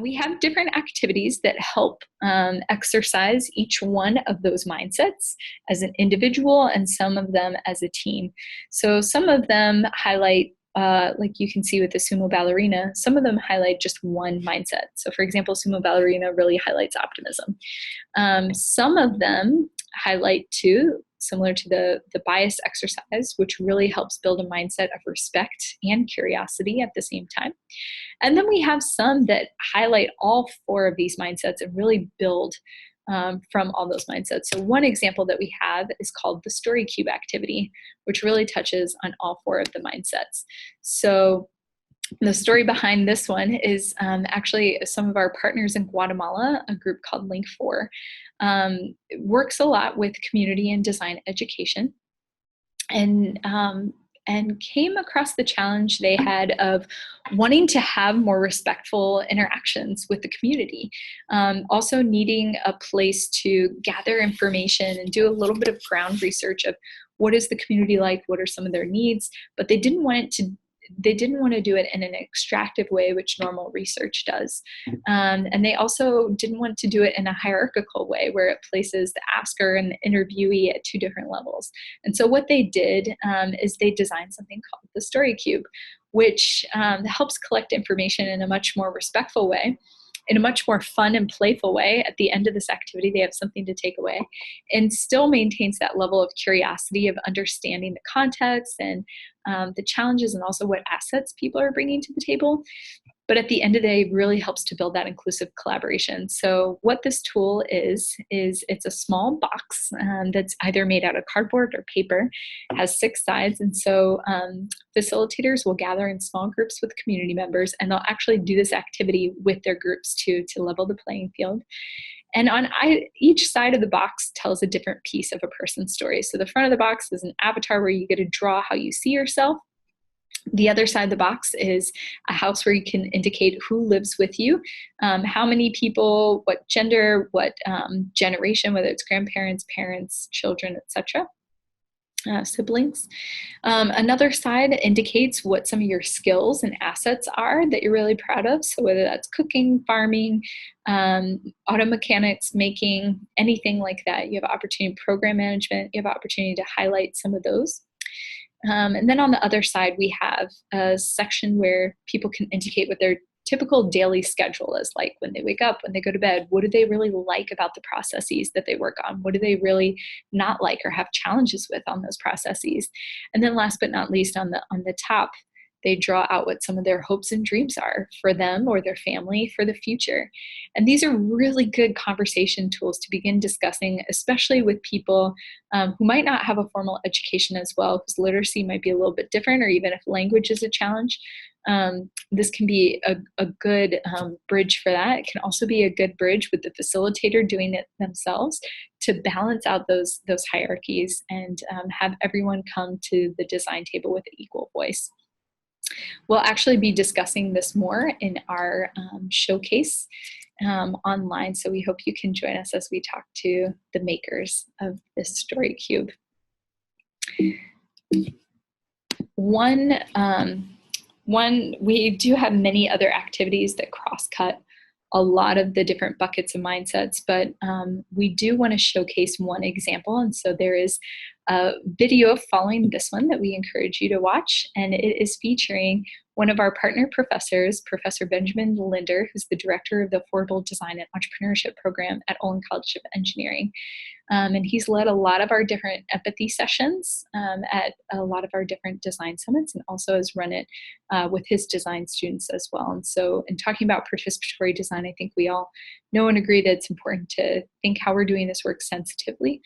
We have different activities that help exercise each one of those mindsets as an individual and some of them as a team. So some of them highlight, like you can see with the sumo ballerina, some of them highlight just one mindset. So for example, sumo ballerina really highlights optimism. Some of them highlight two, similar to the bias exercise, which really helps build a mindset of respect and curiosity at the same time. And then we have some that highlight all four of these mindsets and really build from all those mindsets. So one example that we have is called the story cube activity, which really touches on all four of the mindsets. So the story behind this one is actually some of our partners in Guatemala, a group called Link 4, works a lot with community and design education, and came across the challenge they had of wanting to have more respectful interactions with the community. Also needing a place to gather information and do a little bit of ground research of what is the community like, what are some of their needs, but they didn't want to do it in an extractive way, which normal research does. And they also didn't want to do it in a hierarchical way where it places the asker and the interviewee at two different levels. And so what they did is they designed something called the story cube, which helps collect information in a much more respectful way, in a much more fun and playful way. At the end of this activity, they have something to take away and still maintains that level of curiosity of understanding the context and the challenges and also what assets people are bringing to the table. But at the end of the day, it really helps to build that inclusive collaboration. So what this tool is it's a small box that's either made out of cardboard or paper, has 6 sides. And so facilitators will gather in small groups with community members, and they'll actually do this activity with their groups too, to level the playing field. And on each side of the box tells a different piece of a person's story. So the front of the box is an avatar where you get to draw how you see yourself. The other side of the box is a house where you can indicate who lives with you, how many people, what gender, what generation, whether it's grandparents, parents, children, etc. Siblings. Another side indicates what some of your skills and assets are that you're really proud of. So whether that's cooking, farming, auto mechanics, making, anything like that, you have opportunity, program management, you have opportunity to highlight some of those. And then on the other side, we have a section where people can indicate what their typical daily schedule is like, when they wake up, when they go to bed. What do they really like about the processes that they work on? What do they really not like or have challenges with on those processes? And then last but not least, on the top, they draw out what some of their hopes and dreams are for them or their family for the future. And these are really good conversation tools to begin discussing, especially with people who might not have a formal education as well, whose literacy might be a little bit different, or even if language is a challenge. This can be a good bridge for that. It can also be a good bridge with the facilitator doing it themselves to balance out those hierarchies and have everyone come to the design table with an equal voice. We'll actually be discussing this more in our showcase online, so we hope you can join us as we talk to the makers of this story cube. We do have many other activities that cross-cut a lot of the different buckets of mindsets, but we do want to showcase one example. And so there is a video following this one that we encourage you to watch, and it is featuring one of our partner professors, Professor Benjamin Linder, who's the director of the Affordable Design and Entrepreneurship Program at Olin College of Engineering. And he's led a lot of our different empathy sessions at a lot of our different design summits, and also has run it with his design students as well. And so in talking about participatory design, I think we all know and agree that it's important to think how we're doing this work sensitively.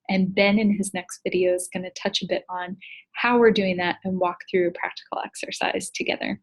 And Ben in his next video is going to touch a bit on how we're doing that and walk through a practical exercise together.